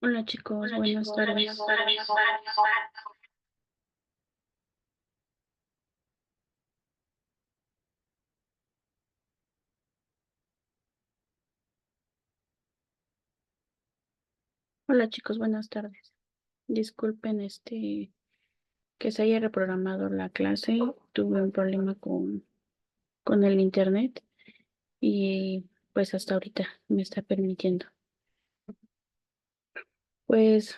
Hola chicos, buenas tardes. Hola chicos, buenas tardes. Disculpen que se haya reprogramado la clase. Tuve un problema con el internet y pues hasta ahorita me está permitiendo. Pues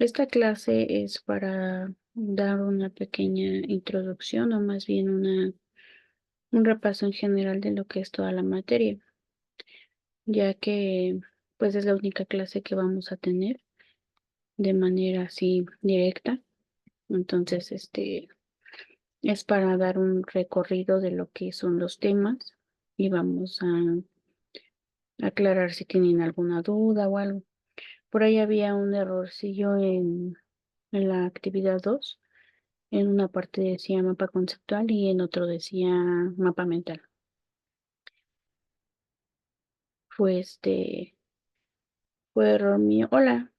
esta clase es para dar una pequeña introducción o más bien un repaso en general de lo que es toda la materia, ya que pues es la única clase que vamos a tener de manera así directa. Entonces, es para dar un recorrido de lo que son los temas y vamos a aclarar si tienen alguna duda o algo. Por ahí había un errorcillo en la actividad 2. En una parte decía mapa conceptual y en otro decía mapa mental. Fue fue error mío. Hola,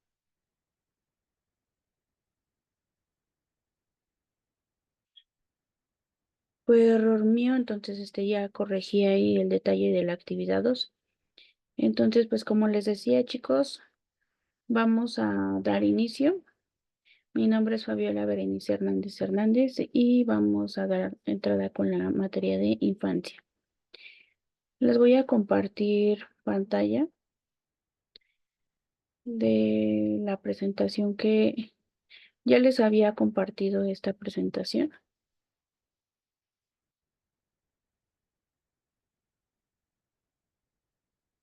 fue error mío, entonces ya corregí ahí el detalle de la actividad 2. Entonces, pues como les decía, chicos, vamos a dar inicio. Mi nombre es Fabiola Berenice Hernández Hernández y vamos a dar entrada con la materia de infancia. Les voy a compartir pantalla de la presentación que ya les había compartido esta presentación.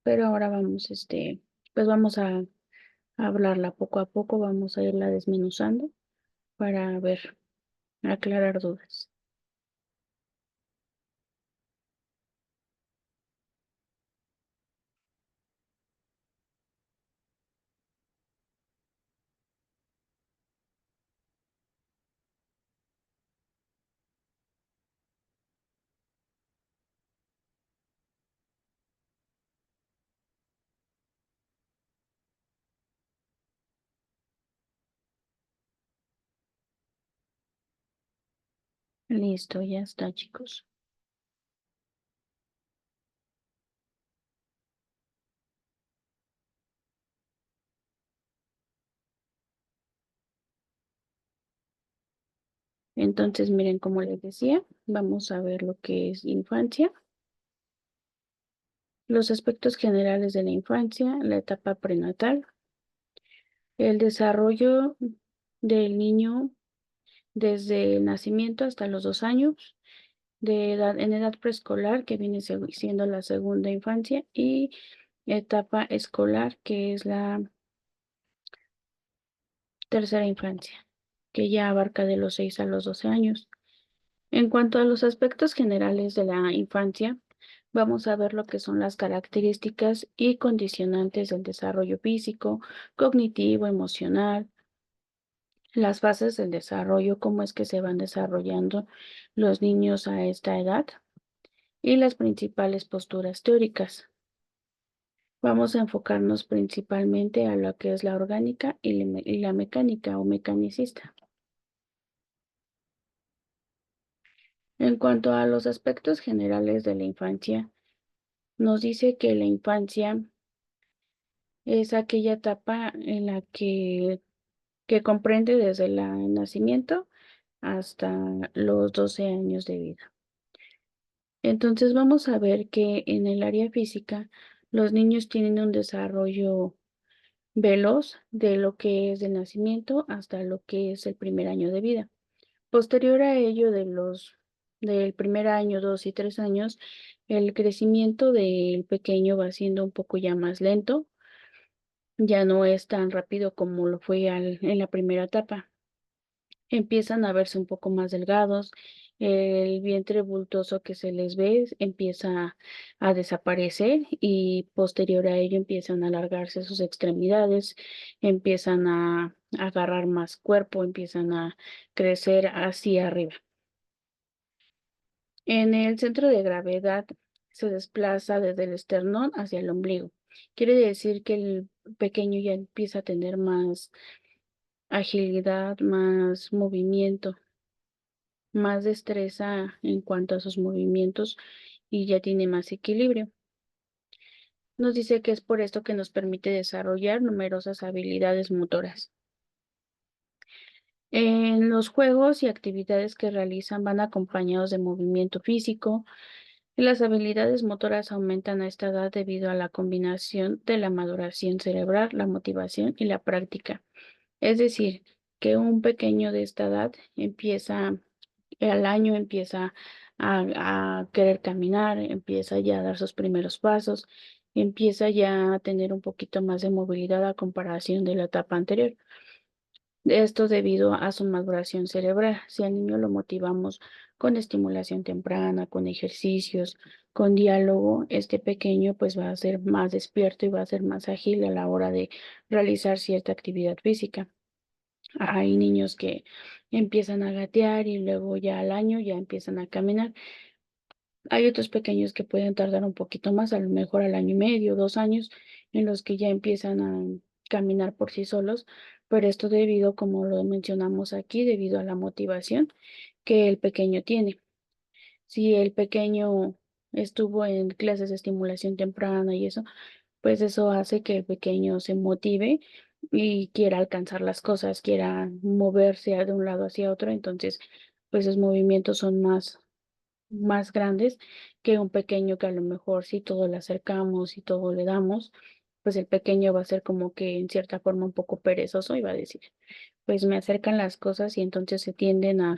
Pero ahora vamos, pues vamos a hablarla poco a poco, vamos a irla desmenuzando para ver, aclarar dudas. Listo, ya está, chicos. Entonces, miren, como les decía, vamos a ver lo que es infancia. Los aspectos generales de la infancia, la etapa prenatal, el desarrollo del niño desde el nacimiento hasta los 2 años, en edad preescolar, que viene siendo la segunda infancia, y etapa escolar, que es la tercera infancia, que ya abarca de los 6 a los 12 años. En cuanto a los aspectos generales de la infancia, vamos a ver lo que son las características y condicionantes del desarrollo físico, cognitivo, emocional, las fases del desarrollo, cómo es que se van desarrollando los niños a esta edad y las principales posturas teóricas. Vamos a enfocarnos principalmente a lo que es la orgánica y la mecánica o mecanicista. En cuanto a los aspectos generales de la infancia, nos dice que la infancia es aquella etapa en la que comprende desde el nacimiento hasta los 12 años de vida. Entonces vamos a ver que en el área física los niños tienen un desarrollo veloz de lo que es del nacimiento hasta lo que es el primer año de vida. Posterior a ello, del primer año, 2 y 3 años, el crecimiento del pequeño va siendo un poco ya más lento, ya no es tan rápido como lo fue en la primera etapa. Empiezan a verse un poco más delgados, el vientre bultoso que se les ve empieza a desaparecer y posterior a ello empiezan a alargarse sus extremidades, empiezan a agarrar más cuerpo, empiezan a crecer hacia arriba. En el centro de gravedad se desplaza desde el esternón hacia el ombligo. Quiere decir que el pequeño ya empieza a tener más agilidad, más movimiento, más destreza en cuanto a sus movimientos y ya tiene más equilibrio. Nos dice que es por esto que nos permite desarrollar numerosas habilidades motoras. En los juegos y actividades que realizan van acompañados de movimiento físico. Las habilidades motoras aumentan a esta edad debido a la combinación de la maduración cerebral, la motivación y la práctica. Es decir, que un pequeño de esta edad empieza, al año empieza a querer caminar, empieza ya a dar sus primeros pasos, empieza ya a tener un poquito más de movilidad a comparación de la etapa anterior. Esto debido a su maduración cerebral. Si al niño lo motivamos con estimulación temprana, con ejercicios, con diálogo, este pequeño pues va a ser más despierto y va a ser más ágil a la hora de realizar cierta actividad física. Hay niños que empiezan a gatear y luego ya al año ya empiezan a caminar. Hay otros pequeños que pueden tardar un poquito más, a lo mejor al año y medio, 2 años, en los que ya empiezan a caminar por sí solos, pero esto debido, como lo mencionamos aquí, debido a la motivación que el pequeño tiene. Si el pequeño estuvo en clases de estimulación temprana y eso, pues eso hace que el pequeño se motive y quiera alcanzar las cosas, quiera moverse de un lado hacia otro, entonces, pues sus movimientos son más grandes que un pequeño que a lo mejor si todo le acercamos y todo le damos, pues el pequeño va a ser como que en cierta forma un poco perezoso y va a decir, pues me acercan las cosas y entonces se tienden a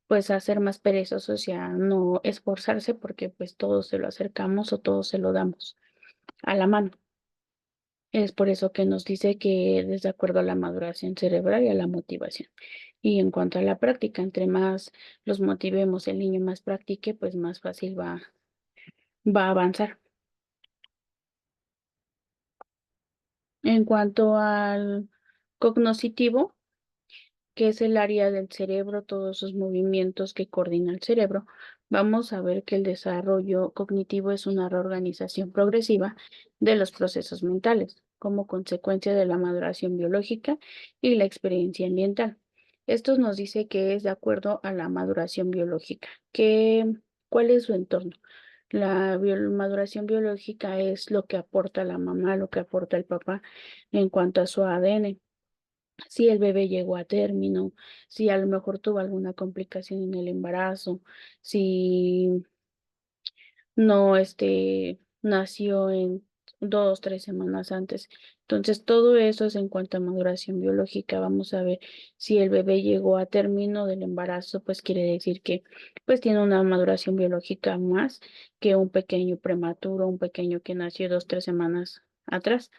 pues a ser más perezosos y a no esforzarse porque pues todo se lo acercamos o todo se lo damos a la mano. Es por eso que nos dice que es de acuerdo a la maduración cerebral y a la motivación. Y en cuanto a la práctica, entre más los motivemos, el niño más practique, pues más fácil va a avanzar. En cuanto al cognoscitivo, que es el área del cerebro, todos esos movimientos que coordina el cerebro, vamos a ver que el desarrollo cognitivo es una reorganización progresiva de los procesos mentales, como consecuencia de la maduración biológica y la experiencia ambiental. Esto nos dice que es de acuerdo a la maduración biológica. ¿Cuál es su entorno? La maduración biológica es lo que aporta la mamá, lo que aporta el papá en cuanto a su ADN. Si el bebé llegó a término, si a lo mejor tuvo alguna complicación en el embarazo, si no, nació en 2, 3 semanas antes. Entonces, todo eso es en cuanto a maduración biológica. Vamos a ver si el bebé llegó a término del embarazo, pues quiere decir que pues tiene una maduración biológica más que un pequeño prematuro, un pequeño que nació 2, 3 semanas atrás.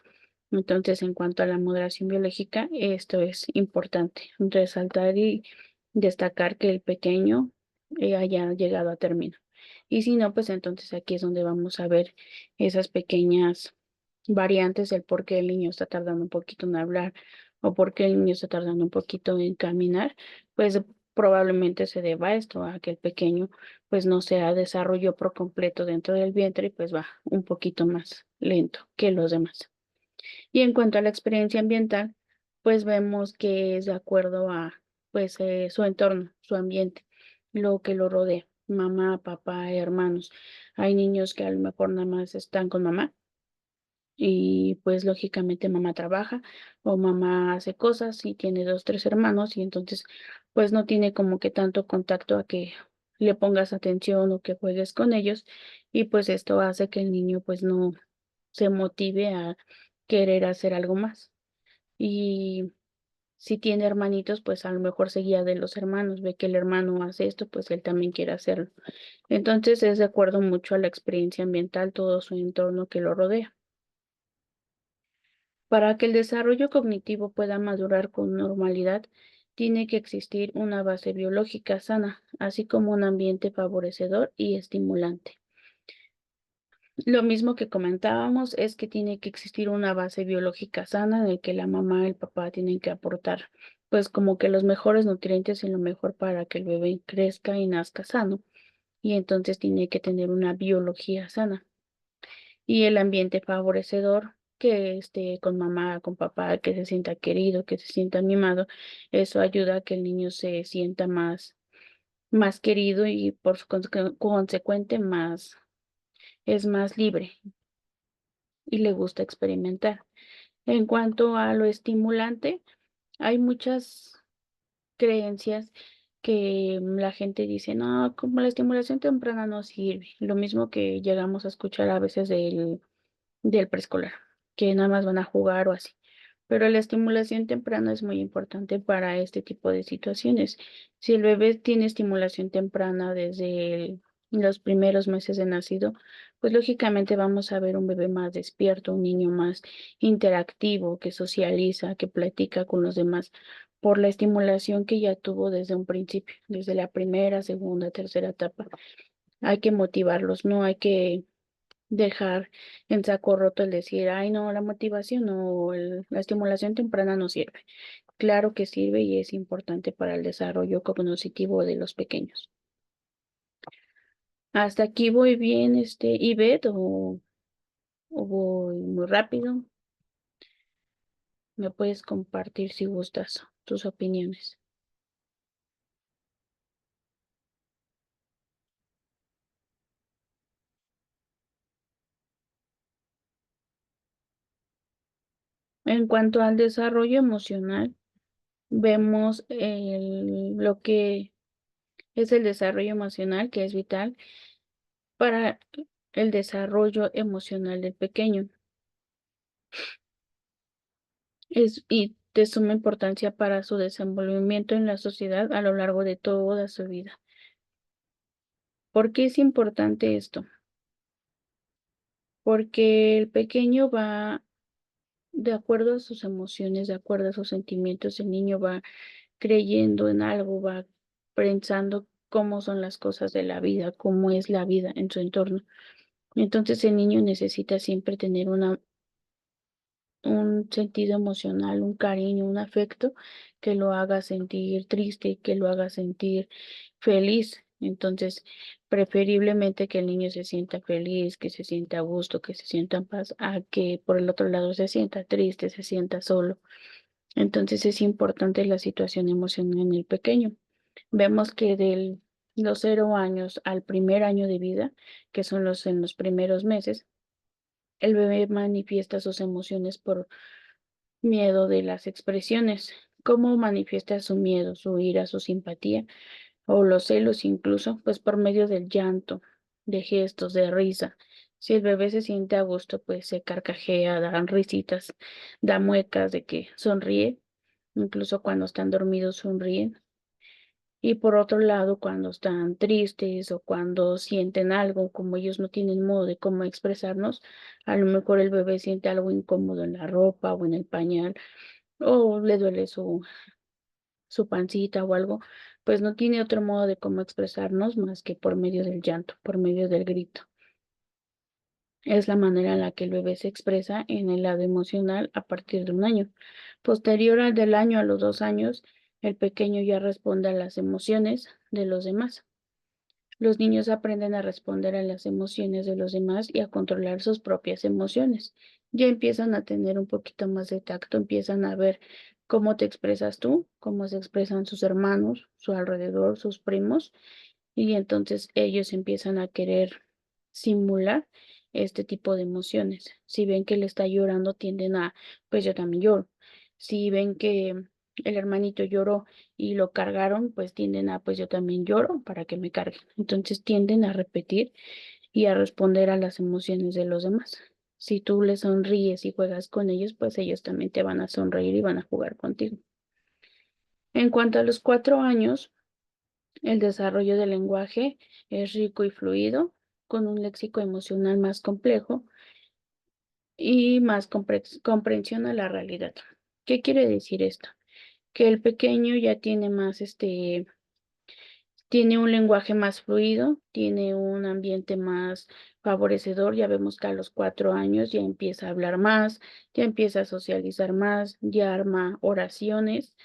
Entonces, en cuanto a la moderación biológica, esto es importante, resaltar y destacar que el pequeño haya llegado a término. Y si no, pues entonces aquí es donde vamos a ver esas pequeñas variantes del por qué el niño está tardando un poquito en hablar o por qué el niño está tardando un poquito en caminar, pues probablemente se deba a esto, a que el pequeño pues no se desarrolló por completo dentro del vientre y pues va un poquito más lento que los demás. Y en cuanto a la experiencia ambiental, pues vemos que es de acuerdo a pues su entorno, su ambiente, lo que lo rodea, mamá, papá, hermanos. Hay niños que a lo mejor nada más están con mamá y pues lógicamente mamá trabaja o mamá hace cosas y tiene 2, 3 hermanos y entonces pues no tiene como que tanto contacto a que le pongas atención o que juegues con ellos y pues esto hace que el niño pues no se motive a querer hacer algo más. Y si tiene hermanitos, pues a lo mejor se guía de los hermanos, ve que el hermano hace esto, pues él también quiere hacerlo. Entonces es de acuerdo mucho a la experiencia ambiental, todo su entorno que lo rodea. Para que el desarrollo cognitivo pueda madurar con normalidad, tiene que existir una base biológica sana, así como un ambiente favorecedor y estimulante. Lo mismo que comentábamos es que tiene que existir una base biológica sana en el que la mamá y el papá tienen que aportar, pues como que los mejores nutrientes y lo mejor para que el bebé crezca y nazca sano. y entonces tiene que tener una biología sana. Y el ambiente favorecedor, que esté con mamá, con papá, que se sienta querido, que se sienta mimado, eso ayuda a que el niño se sienta más querido y por consecuente es más libre y le gusta experimentar. En cuanto a lo estimulante, hay muchas creencias que la gente dice, no, como la estimulación temprana no sirve. Lo mismo que llegamos a escuchar a veces del preescolar, que nada más van a jugar o así. Pero la estimulación temprana es muy importante para este tipo de situaciones. Si el bebé tiene estimulación temprana desde los primeros meses de nacido, pues lógicamente vamos a ver un bebé más despierto, un niño más interactivo, que socializa, que platica con los demás, por la estimulación que ya tuvo desde un principio, desde la primera, segunda, tercera etapa. Hay que motivarlos, no hay que dejar en saco roto el decir, ay, no, la motivación o la estimulación temprana no sirve. Claro que sirve y es importante para el desarrollo cognitivo de los pequeños. Hasta aquí voy bien, Ivette, o voy muy rápido. Me puedes compartir si gustas tus opiniones. En cuanto al desarrollo emocional, vemos lo que es el desarrollo emocional, que es vital para el desarrollo emocional del pequeño. Es y de suma importancia para su desenvolvimiento en la sociedad a lo largo de toda su vida. ¿Por qué es importante esto? Porque el pequeño va, de acuerdo a sus emociones, de acuerdo a sus sentimientos, el niño va creyendo en algo, va pensando cómo son las cosas de la vida, cómo es la vida en su entorno. Entonces el niño necesita siempre tener un sentido emocional, un cariño, un afecto que lo haga sentir triste, que lo haga sentir feliz. Entonces, preferiblemente que el niño se sienta feliz, que se sienta a gusto, que se sienta en paz, a que por el otro lado se sienta triste, se sienta solo. Entonces, es importante la situación emocional en el pequeño. Vemos que de los 0 años al primer año de vida, que son en los primeros meses, el bebé manifiesta sus emociones por miedo de las expresiones. ¿Cómo manifiesta su miedo, su ira, su simpatía o los celos incluso? Pues por medio del llanto, de gestos, de risa. Si el bebé se siente a gusto, pues se carcajea, dan risitas, da muecas de que sonríe, incluso cuando están dormidos sonríen. Y por otro lado, cuando están tristes o cuando sienten algo, como ellos no tienen modo de cómo expresarnos, a lo mejor el bebé siente algo incómodo en la ropa o en el pañal o le duele su pancita o algo, pues no tiene otro modo de cómo expresarnos más que por medio del llanto, por medio del grito. Es la manera en la que el bebé se expresa en el lado emocional a partir de un año. Posterior al del año a los 2 años, el pequeño ya responde a las emociones de los demás. Los niños aprenden a responder a las emociones de los demás y a controlar sus propias emociones. Ya empiezan a tener un poquito más de tacto, empiezan a ver cómo te expresas tú, cómo se expresan sus hermanos, su alrededor, sus primos, y entonces ellos empiezan a querer simular este tipo de emociones. Si ven que él está llorando, tienden a, pues yo también lloro. Si ven que el hermanito lloró y lo cargaron, pues tienden a, pues yo también lloro para que me carguen. Entonces tienden a repetir y a responder a las emociones de los demás. Si tú les sonríes y juegas con ellos, pues ellos también te van a sonreír y van a jugar contigo. En cuanto a los 4 años, el desarrollo del lenguaje es rico y fluido, con un léxico emocional más complejo y más comprensión a la realidad. ¿Qué quiere decir esto? Que el pequeño ya tiene tiene un lenguaje más fluido, tiene un ambiente más favorecedor. Ya vemos que a los 4 años ya empieza a hablar más, ya empieza a socializar más, ya arma oraciones,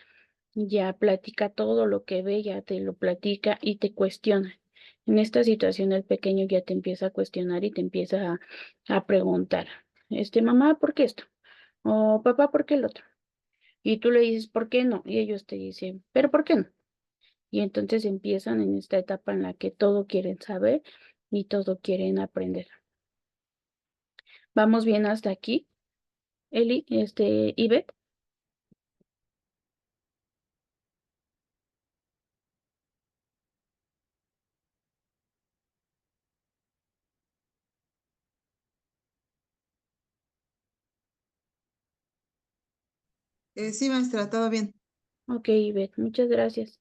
ya platica todo lo que ve, ya te lo platica y te cuestiona. En esta situación el pequeño ya te empieza a cuestionar y te empieza a preguntar, mamá, ¿por qué esto? O papá, ¿por qué el otro? Y tú le dices, ¿por qué no? Y ellos te dicen, ¿pero por qué no? Y entonces empiezan en esta etapa en la que todo quieren saber y todo quieren aprender. ¿Vamos bien hasta aquí, Eli, Ivette? Sí, maestra, todo bien. Ok, Ivette, muchas gracias.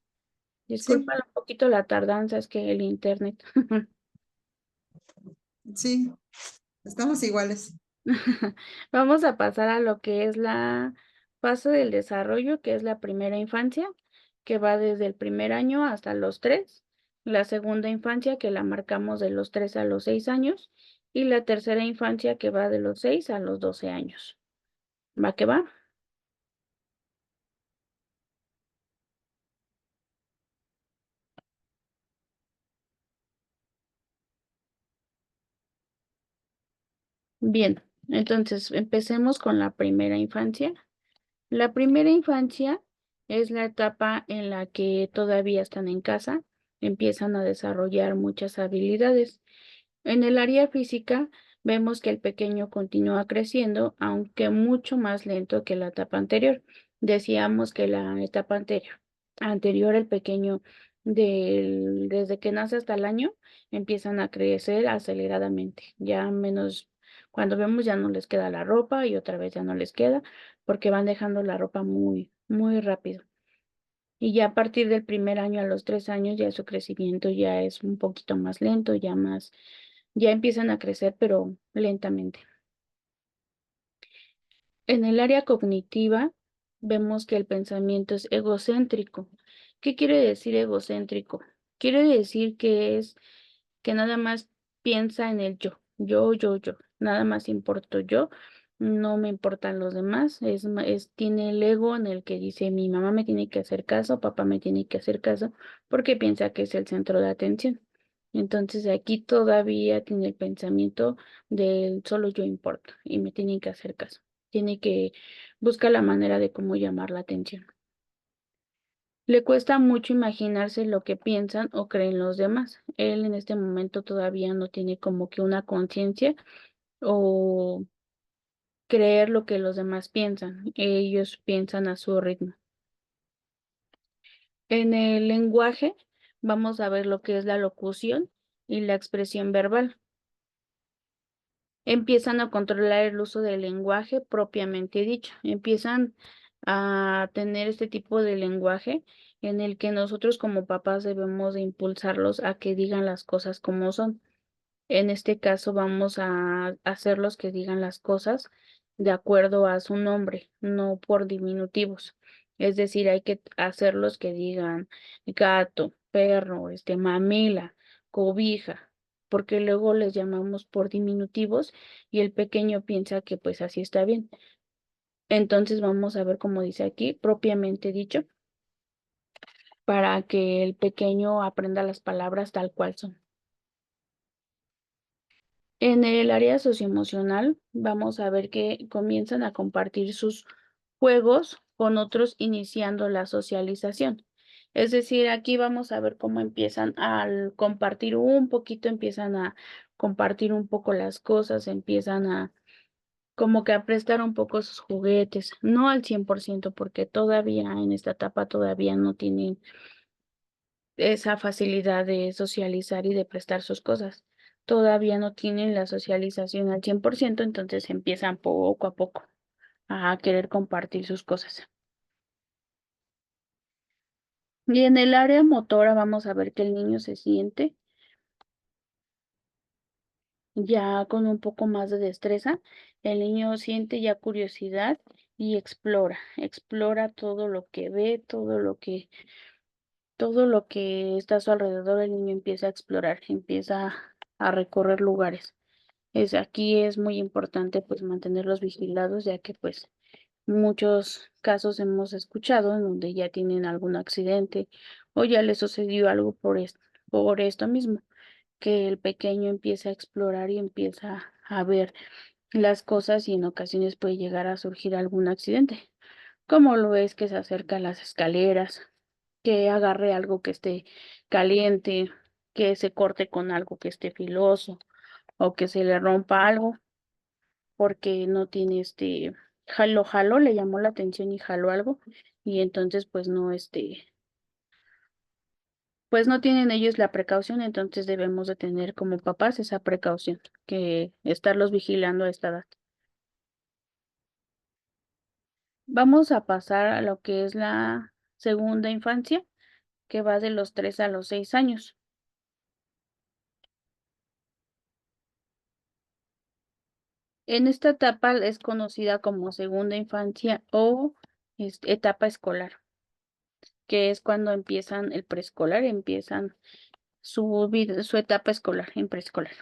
Sí, Disculpa un poquito la tardanza, es que el internet. sí, estamos iguales. Vamos a pasar a lo que es la fase del desarrollo, que es la primera infancia, que va desde el primer año hasta los 3, la segunda infancia, que la marcamos de los 3 a los 6 años, y la tercera infancia, que va de los 6 a los 12 años. ¿Va que va? Bien, entonces empecemos con la primera infancia. La primera infancia es la etapa en la que todavía están en casa, empiezan a desarrollar muchas habilidades. En el área física, vemos que el pequeño continúa creciendo, aunque mucho más lento que la etapa anterior. Decíamos que la etapa anterior el pequeño desde que nace hasta el año, empiezan a crecer aceleradamente. Ya menos, cuando vemos ya no les queda la ropa y otra vez ya no les queda, porque van dejando la ropa muy, muy rápido. Y ya a partir del primer año a los 3 años ya su crecimiento ya es un poquito más lento, ya empiezan a crecer, pero lentamente. En el área cognitiva vemos que el pensamiento es egocéntrico. ¿Qué quiere decir egocéntrico? Quiere decir que es que nada más piensa en el yo. Nada más importo yo, no me importan los demás. Tiene el ego en el que dice mi mamá me tiene que hacer caso, papá me tiene que hacer caso, porque piensa que es el centro de atención. Entonces aquí todavía tiene el pensamiento del solo yo importo y me tienen que hacer caso. Tiene que buscar la manera de cómo llamar la atención. Le cuesta mucho imaginarse lo que piensan o creen los demás. Él en este momento todavía no tiene como que una conciencia o creer lo que los demás piensan. Ellos piensan a su ritmo. En el lenguaje vamos a ver lo que es la locución y la expresión verbal. Empiezan a controlar el uso del lenguaje propiamente dicho. Empiezan a tener este tipo de lenguaje en el que nosotros como papás debemos de impulsarlos a que digan las cosas como son. En este caso vamos a hacerlos que digan las cosas de acuerdo a su nombre, no por diminutivos. Es decir, hay que hacerlos que digan gato, perro, mamila, cobija, porque luego les llamamos por diminutivos y el pequeño piensa que pues así está bien. Entonces vamos a ver cómo dice aquí, propiamente dicho, para que el pequeño aprenda las palabras tal cual son. En el área socioemocional, vamos a ver que comienzan a compartir sus juegos con otros, iniciando la socialización. Es decir, aquí vamos a ver cómo empiezan al compartir un poquito, empiezan a compartir un poco las cosas, empiezan a como que a prestar un poco sus juguetes, no al 100%, porque todavía en esta etapa todavía no tienen esa facilidad de socializar y de prestar sus cosas. Todavía no tienen la socialización al 100%, entonces empiezan poco a poco a querer compartir sus cosas. Y en el área motora vamos a ver que el niño se siente ya con un poco más de destreza. El niño siente ya curiosidad y explora todo lo que ve, todo lo que está a su alrededor. El niño empieza a explorar, empieza a recorrer lugares. Aquí es muy importante pues mantenerlos vigilados, ya que pues muchos casos hemos escuchado en donde ya tienen algún accidente o ya les sucedió algo por esto mismo. que el pequeño empieza a explorar y empieza a ver las cosas y en ocasiones puede llegar a surgir algún accidente, como lo es que se acerca a las escaleras, que agarre algo que esté caliente, que se corte con algo que esté filoso o que se le rompa algo porque no tiene jaló, le llamó la atención y jaló algo y entonces pues no tienen ellos la precaución, entonces debemos de tener como papás esa precaución, que estarlos vigilando a esta edad. Vamos a pasar a lo que es la segunda infancia, que va de los 3 a los 6 años. En esta etapa es conocida como segunda infancia o etapa escolar, que es cuando empiezan el preescolar, empiezan su etapa escolar en preescolar.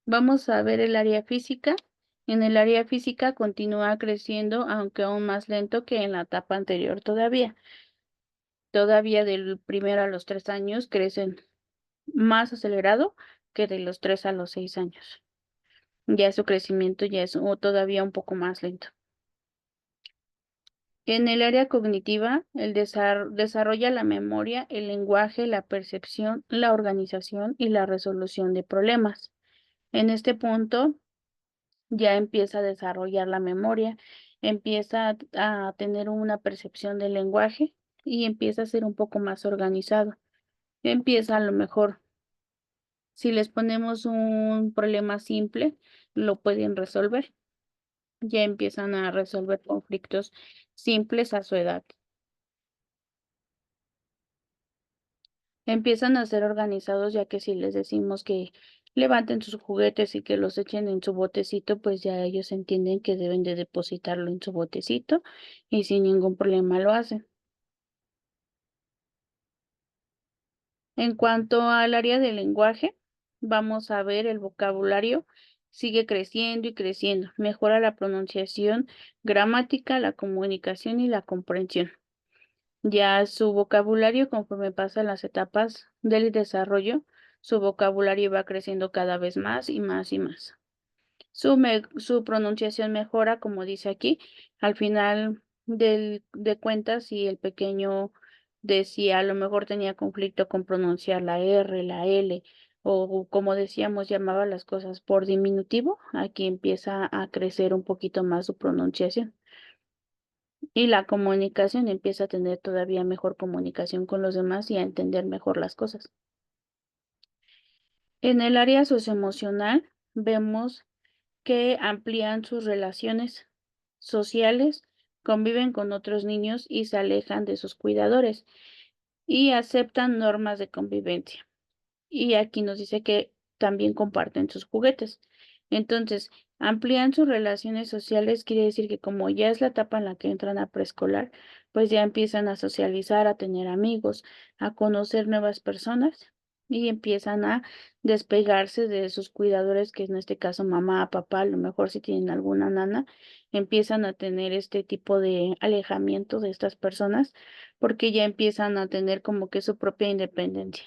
Vamos a ver el área física. En el área física continúa creciendo, aunque aún más lento que en la etapa anterior todavía. Todavía del primero a los 3 años crecen más acelerado que de los 3 a los 6 años. Ya su crecimiento ya es todavía un poco más lento. En el área cognitiva, el desarrolla la memoria, el lenguaje, la percepción, la organización y la resolución de problemas. En este punto ya empieza a desarrollar la memoria, empieza a tener una percepción del lenguaje y empieza a ser un poco más organizado. Empieza a lo mejor, si les ponemos un problema simple, lo pueden resolver. Ya empiezan a resolver conflictos simples a su edad. Empiezan a ser organizados ya que si les decimos que levanten sus juguetes y que los echen en su botecito, pues ya ellos entienden que deben de depositarlo en su botecito y sin ningún problema lo hacen. En cuanto al área del lenguaje, vamos a ver el vocabulario sigue creciendo y creciendo. Mejora la pronunciación, gramática, la comunicación y la comprensión. Ya su vocabulario, conforme pasan las etapas del desarrollo, su vocabulario va creciendo cada vez más y más y más. Su pronunciación mejora, como dice aquí, al final de cuentas, si el pequeño decía, a lo mejor tenía conflicto con pronunciar la R, la L, o como decíamos, llamaba las cosas por diminutivo, aquí empieza a crecer un poquito más su pronunciación. Y la comunicación empieza a tener todavía mejor comunicación con los demás y a entender mejor las cosas. En el área socioemocional vemos que amplían sus relaciones sociales, conviven con otros niños y se alejan de sus cuidadores y aceptan normas de convivencia. Y aquí nos dice que también comparten sus juguetes. Entonces, amplían sus relaciones sociales, quiere decir que como ya es la etapa en la que entran a preescolar, pues ya empiezan a socializar, a tener amigos, a conocer nuevas personas y empiezan a despegarse de sus cuidadores, que en este caso mamá, papá, a lo mejor si tienen alguna nana, empiezan a tener este tipo de alejamiento de estas personas porque ya empiezan a tener como que su propia independencia.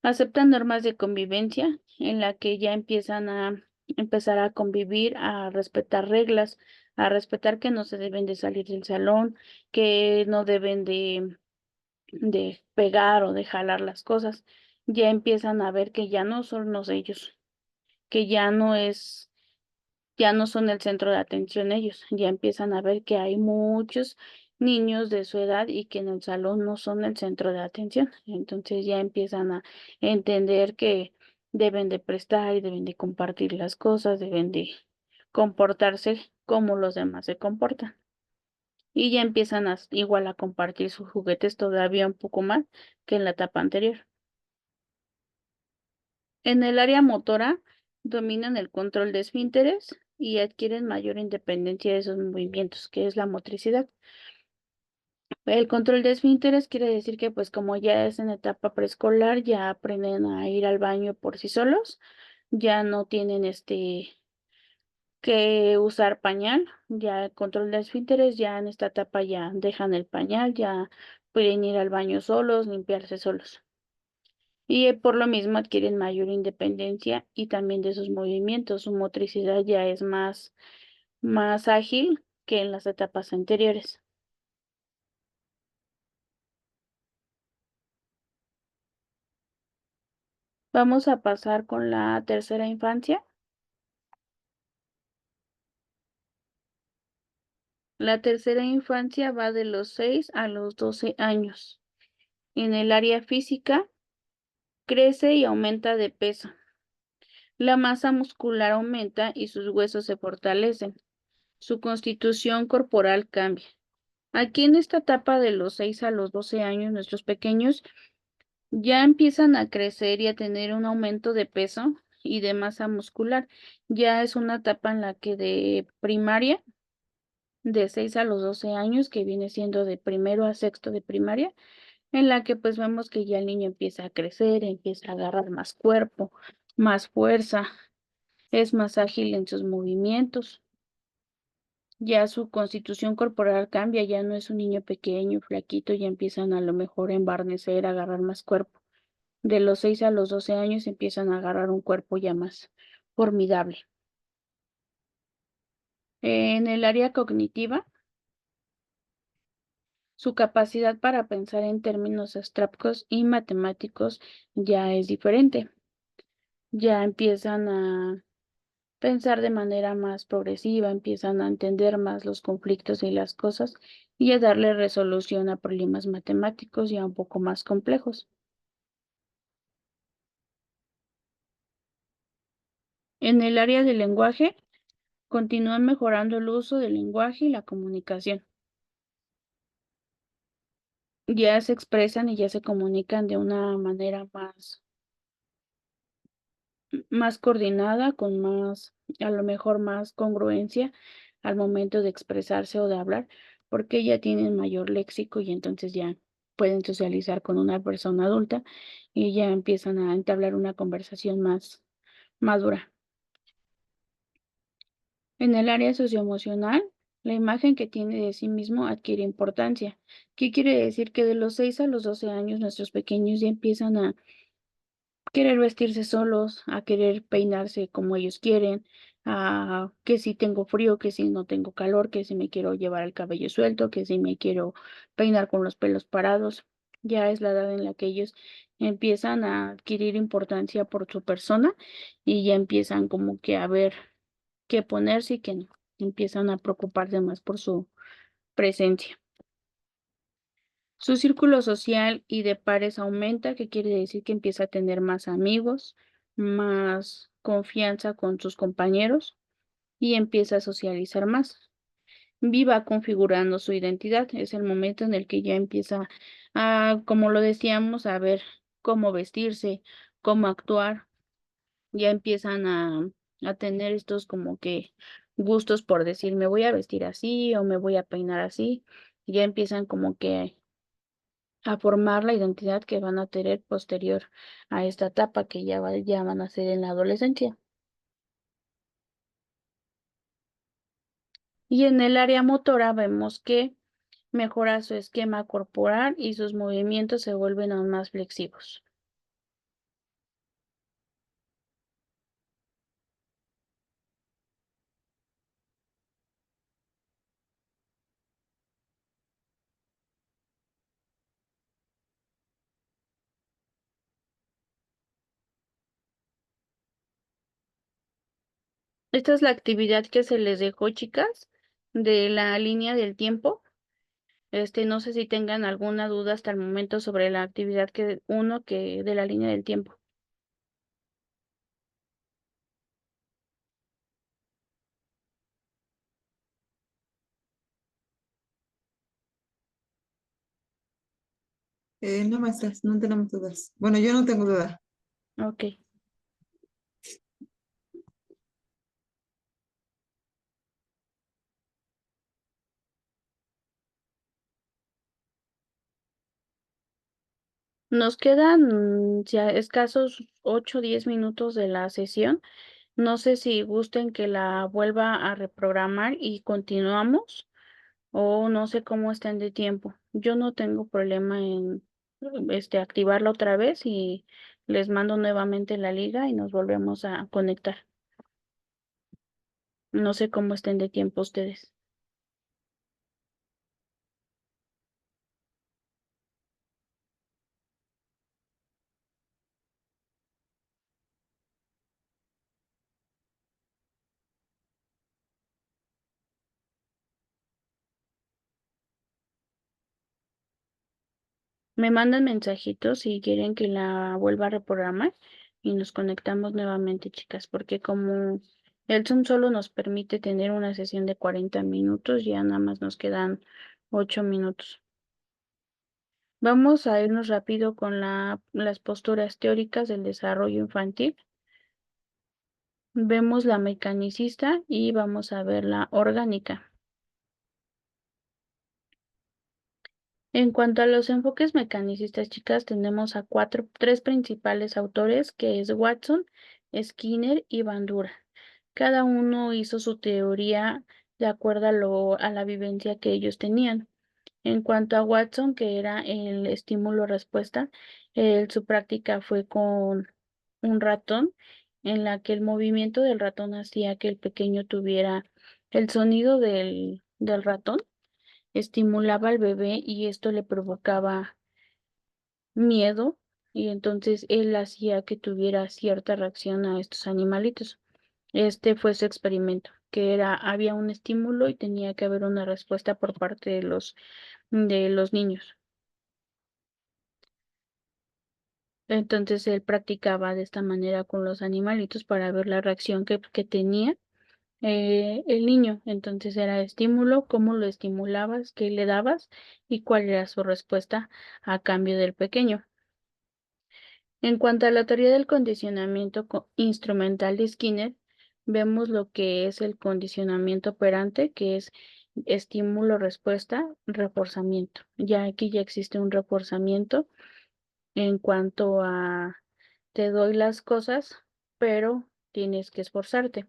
Aceptan normas de convivencia en la que ya empiezan a empezar a convivir, a respetar reglas, a respetar que no se deben de salir del salón, que no deben de pegar o de jalar las cosas. Ya empiezan a ver que ya no son los ellos, que ya no son el centro de atención ellos, ya empiezan a ver que hay muchos niños de su edad y que en el salón no son el centro de atención. Entonces ya empiezan a entender que deben de prestar y deben de compartir las cosas, deben de comportarse como los demás se comportan. Y ya empiezan igual a compartir sus juguetes todavía un poco más que en la etapa anterior. En el área motora, dominan el control de esfínteres y adquieren mayor independencia de sus movimientos, que es la motricidad. El control de esfínteres quiere decir que, pues, como ya es en etapa preescolar, ya aprenden a ir al baño por sí solos, ya no tienen que usar pañal, ya el control de esfínteres, ya en esta etapa ya dejan el pañal, ya pueden ir al baño solos, limpiarse solos. y por lo mismo adquieren mayor independencia y también de sus movimientos. Su motricidad ya es más ágil que en las etapas anteriores. Vamos a pasar con la tercera infancia. La tercera infancia va de los 6 a los 12 años. En el área física, crece y aumenta de peso. La masa muscular aumenta y sus huesos se fortalecen. Su constitución corporal cambia. Aquí en esta etapa de los 6 a los 12 años, nuestros pequeños ya empiezan a crecer y a tener un aumento de peso y de masa muscular. Ya es una etapa en la que de primaria, de 6 a los 12 años, que viene siendo de primero a sexto de primaria, en la que pues vemos que ya el niño empieza a crecer, empieza a agarrar más cuerpo, más fuerza, es más ágil en sus movimientos. Ya su constitución corporal cambia, ya no es un niño pequeño, flaquito, ya empiezan a lo mejor a embarnecer, a agarrar más cuerpo. De los 6 a los 12 años empiezan a agarrar un cuerpo ya más formidable. En el área cognitiva, su capacidad para pensar en términos abstractos y matemáticos ya es diferente. Ya empiezan a pensar de manera más progresiva, empiezan a entender más los conflictos y las cosas y a darle resolución a problemas matemáticos ya un poco más complejos. En el área del lenguaje, continúan mejorando el uso del lenguaje y la comunicación. Ya se expresan y ya se comunican de una manera más coordinada, con más, a lo mejor más congruencia al momento de expresarse o de hablar, porque ya tienen mayor léxico y entonces ya pueden socializar con una persona adulta y ya empiezan a entablar una conversación más madura. En el área socioemocional, la imagen que tiene de sí mismo adquiere importancia. ¿Qué quiere decir? Que de los 6 a los 12 años nuestros pequeños ya empiezan a querer vestirse solos, a querer peinarse como ellos quieren, a que si tengo frío, que si no tengo calor, que si me quiero llevar el cabello suelto, que si me quiero peinar con los pelos parados. Ya es la edad en la que ellos empiezan a adquirir importancia por su persona y ya empiezan como que a ver qué ponerse y qué no. Empiezan a preocuparse más por su presencia. Su círculo social y de pares aumenta, que quiere decir que empieza a tener más amigos, más confianza con sus compañeros y empieza a socializar más. Viva configurando su identidad. Es el momento en el que ya empieza a, como lo decíamos, a ver cómo vestirse, cómo actuar. Ya empiezan a tener estos como que gustos por decir, me voy a vestir así o me voy a peinar así. Ya empiezan como que a formar la identidad que van a tener posterior a esta etapa que ya van a ser en la adolescencia. Y en el área motora vemos que mejora su esquema corporal y sus movimientos se vuelven aún más flexivos. Esta es la actividad que se les dejó, chicas, de la línea del tiempo. No sé si tengan alguna duda hasta el momento sobre la actividad que de la línea del tiempo. No, maestras, no tenemos dudas. Bueno, yo no tengo duda. Ok. Nos quedan ya escasos 8 o 10 minutos de la sesión. No sé si gusten que la vuelva a reprogramar y continuamos o no sé cómo estén de tiempo. Yo no tengo problema en activarla otra vez y Les mando nuevamente la liga y nos volvemos a conectar. No sé cómo estén de tiempo ustedes. Me mandan mensajitos si quieren que la vuelva a reprogramar y nos conectamos nuevamente, chicas, porque como el Zoom solo nos permite tener una sesión de 40 minutos, ya nada más nos quedan 8 minutos. Vamos a irnos rápido con las posturas teóricas del desarrollo infantil. Vemos la mecanicista y vamos a ver la orgánica. En cuanto a los enfoques mecanicistas, chicas, tenemos a tres principales autores, que es Watson, Skinner y Bandura. Cada uno hizo su teoría de acuerdo a la vivencia que ellos tenían. En cuanto a Watson, que era el estímulo-respuesta, su práctica fue con un ratón, en la que el movimiento del ratón hacía que el pequeño tuviera el sonido del ratón, estimulaba al bebé y esto le provocaba miedo y entonces él hacía que tuviera cierta reacción a estos animalitos. Este fue su experimento, que era, había un estímulo y tenía que haber una respuesta por parte de los niños. Entonces él practicaba de esta manera con los animalitos para ver la reacción que tenía el niño. Entonces era estímulo, cómo lo estimulabas, qué le dabas y cuál era su respuesta a cambio del pequeño. En cuanto a la teoría del condicionamiento instrumental de Skinner, vemos lo que es el condicionamiento operante, que es estímulo, respuesta, reforzamiento. Ya aquí ya existe un reforzamiento en cuanto a te doy las cosas, pero tienes que esforzarte.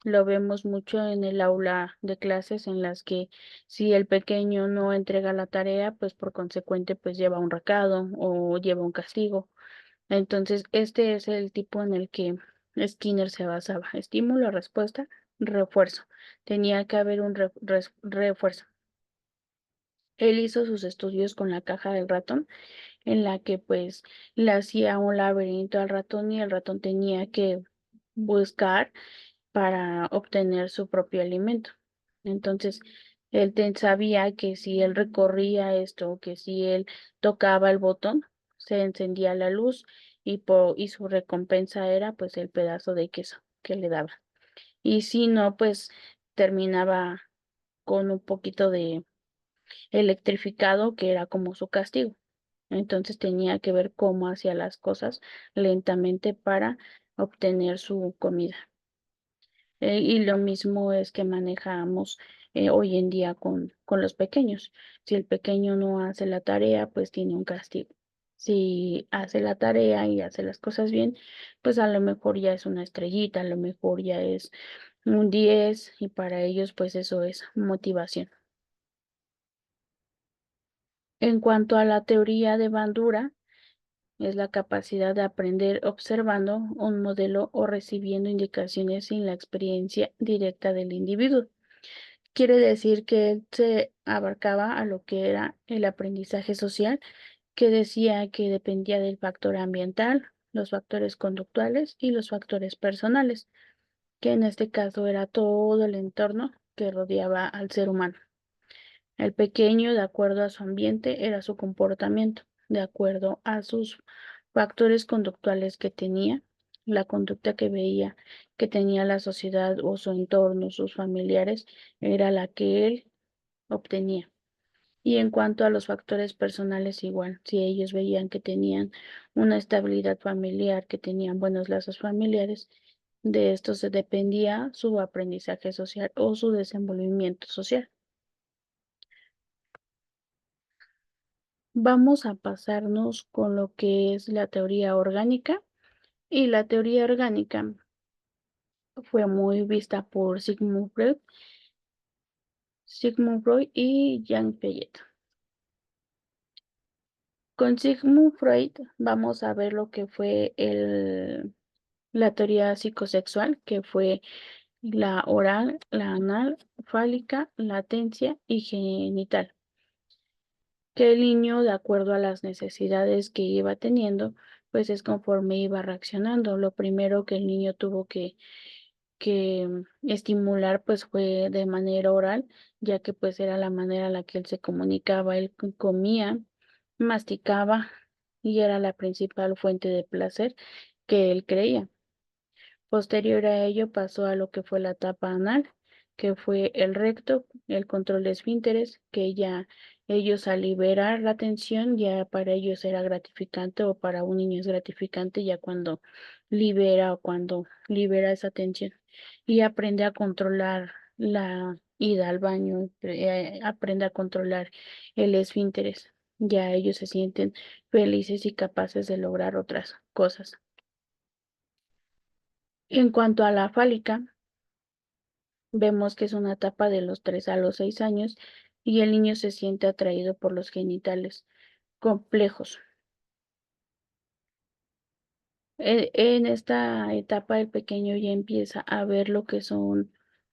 Lo vemos mucho en el aula de clases en las que si el pequeño no entrega la tarea, pues por consecuente pues lleva un recado o lleva un castigo. Entonces, este es el tipo en el que Skinner se basaba. Estímulo, respuesta, refuerzo. Tenía que haber un refuerzo. Él hizo sus estudios con la caja del ratón, en la que pues le hacía un laberinto al ratón y el ratón tenía que buscar para obtener su propio alimento. Entonces, sabía que si él recorría esto, que si él tocaba el botón, se encendía la luz y su recompensa era pues el pedazo de queso que le daba. Y si no, pues terminaba con un poquito de electrificado, que era como su castigo. Entonces tenía que ver cómo hacía las cosas lentamente para obtener su comida. Y lo mismo es que manejamos hoy en día con los pequeños. Si el pequeño no hace la tarea, pues tiene un castigo. Si hace la tarea y hace las cosas bien, pues a lo mejor ya es una estrellita, a lo mejor ya es un 10 y para ellos pues eso es motivación. En cuanto a la teoría de Bandura, es la capacidad de aprender observando un modelo o recibiendo indicaciones sin la experiencia directa del individuo. Quiere decir que él se abarcaba a lo que era el aprendizaje social, que decía que dependía del factor ambiental, los factores conductuales y los factores personales, que en este caso era todo el entorno que rodeaba al ser humano. El pequeño, de acuerdo a su ambiente, era su comportamiento, de acuerdo a sus factores conductuales que tenía, la conducta que veía que tenía la sociedad o su entorno, sus familiares, era la que él obtenía. Y en cuanto a los factores personales, igual, si ellos veían que tenían una estabilidad familiar, que tenían buenos lazos familiares, de esto se dependía su aprendizaje social o su desenvolvimiento social. Vamos a pasarnos con lo que es la teoría orgánica. Y la teoría orgánica fue muy vista por Sigmund Freud y Jean Piaget. Con Sigmund Freud vamos a ver lo que fue la teoría psicosexual, que fue la oral, la anal, fálica, latencia y genital, que el niño, de acuerdo a las necesidades que iba teniendo, pues es conforme iba reaccionando. Lo primero que el niño tuvo que estimular pues fue de manera oral, ya que pues era la manera en la que él se comunicaba, él comía, masticaba y era la principal fuente de placer que él creía. Posterior a ello pasó a lo que fue la etapa anal, que fue el recto, el control de esfínteres, que ya ellos al liberar la tensión, ya para ellos era gratificante o para un niño es gratificante ya cuando libera o cuando libera esa tensión y aprende a controlar la ida al baño, aprende a controlar el esfínteres. Ya ellos se sienten felices y capaces de lograr otras cosas. En cuanto a la fálica, vemos que es una etapa de los 3 a los 6 años y el niño se siente atraído por los genitales complejos. En esta etapa el pequeño ya empieza a ver lo que son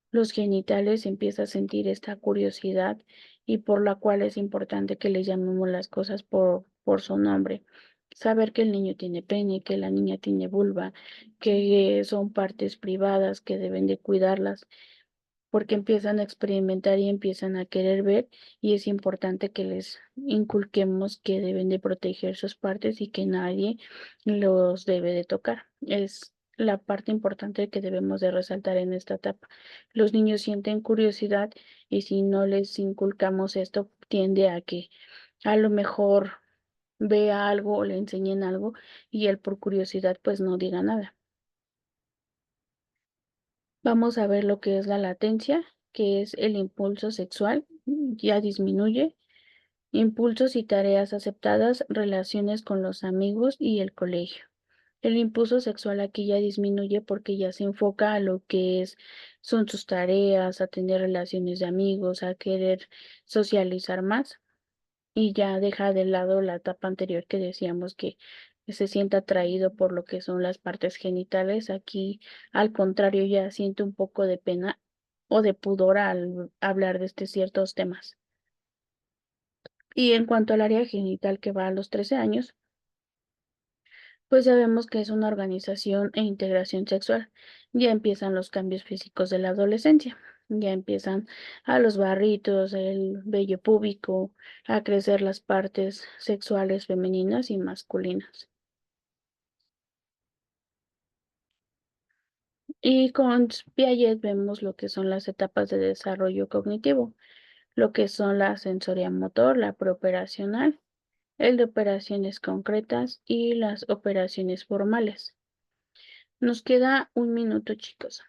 los genitales, empieza a sentir esta curiosidad y por la cual es importante que le llamemos las cosas por su nombre. Saber que el niño tiene pene, que la niña tiene vulva, que son partes privadas, que deben de cuidarlas porque empiezan a experimentar y empiezan a querer ver y es importante que les inculquemos que deben de proteger sus partes y que nadie los debe de tocar. Es la parte importante que debemos de resaltar en esta etapa. Los niños sienten curiosidad y si no les inculcamos esto, tiende a que a lo mejor vea algo o le enseñen algo y él por curiosidad pues no diga nada. Vamos a ver lo que es la latencia, que es el impulso sexual, ya disminuye. Impulsos y tareas aceptadas, relaciones con los amigos y el colegio. El impulso sexual aquí ya disminuye porque ya se enfoca a lo que son sus tareas, a tener relaciones de amigos, a querer socializar más y ya deja de lado la etapa anterior que decíamos que se siente atraído por lo que son las partes genitales. Aquí, al contrario, ya siente un poco de pena o de pudor al hablar de ciertos temas. Y en cuanto al área genital que va a los 13 años, pues sabemos que es una organización e integración sexual. Ya empiezan los cambios físicos de la adolescencia. Ya empiezan a los barritos, el vello púbico, a crecer las partes sexuales femeninas y masculinas. Y con Piaget vemos lo que son las etapas de desarrollo cognitivo, lo que son la sensoria motor, la preoperacional, el de operaciones concretas y las operaciones formales. Nos queda un minuto, chicos.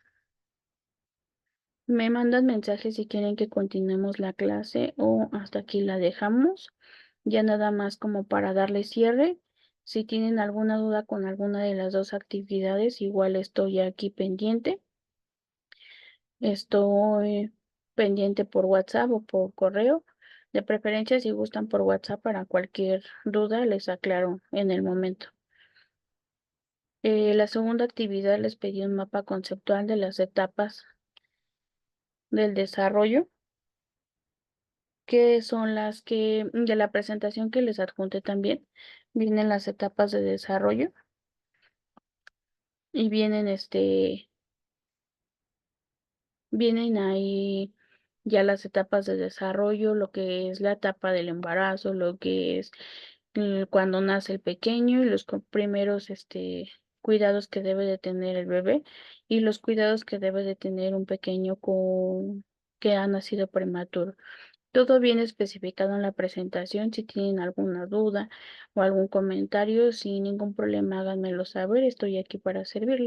Me mandan mensajes si quieren que continuemos la clase o hasta aquí la dejamos. Ya nada más como para darle cierre. Si tienen alguna duda con alguna de las dos actividades, igual estoy aquí pendiente. Estoy pendiente por WhatsApp o por correo. De preferencia, si gustan por WhatsApp para cualquier duda, les aclaro en el momento. La segunda actividad les pedí un mapa conceptual de las etapas del desarrollo, que son las que de la presentación que les adjunté también, vienen las etapas de desarrollo y vienen ahí ya las etapas de desarrollo, lo que es la etapa del embarazo, lo que es cuando nace el pequeño y los primeros cuidados que debe de tener el bebé y los cuidados que debe de tener un pequeño que ha nacido prematuro. Todo viene especificado en la presentación. Si tienen alguna duda o algún comentario, sin ningún problema, háganmelo saber. Estoy aquí para servirles.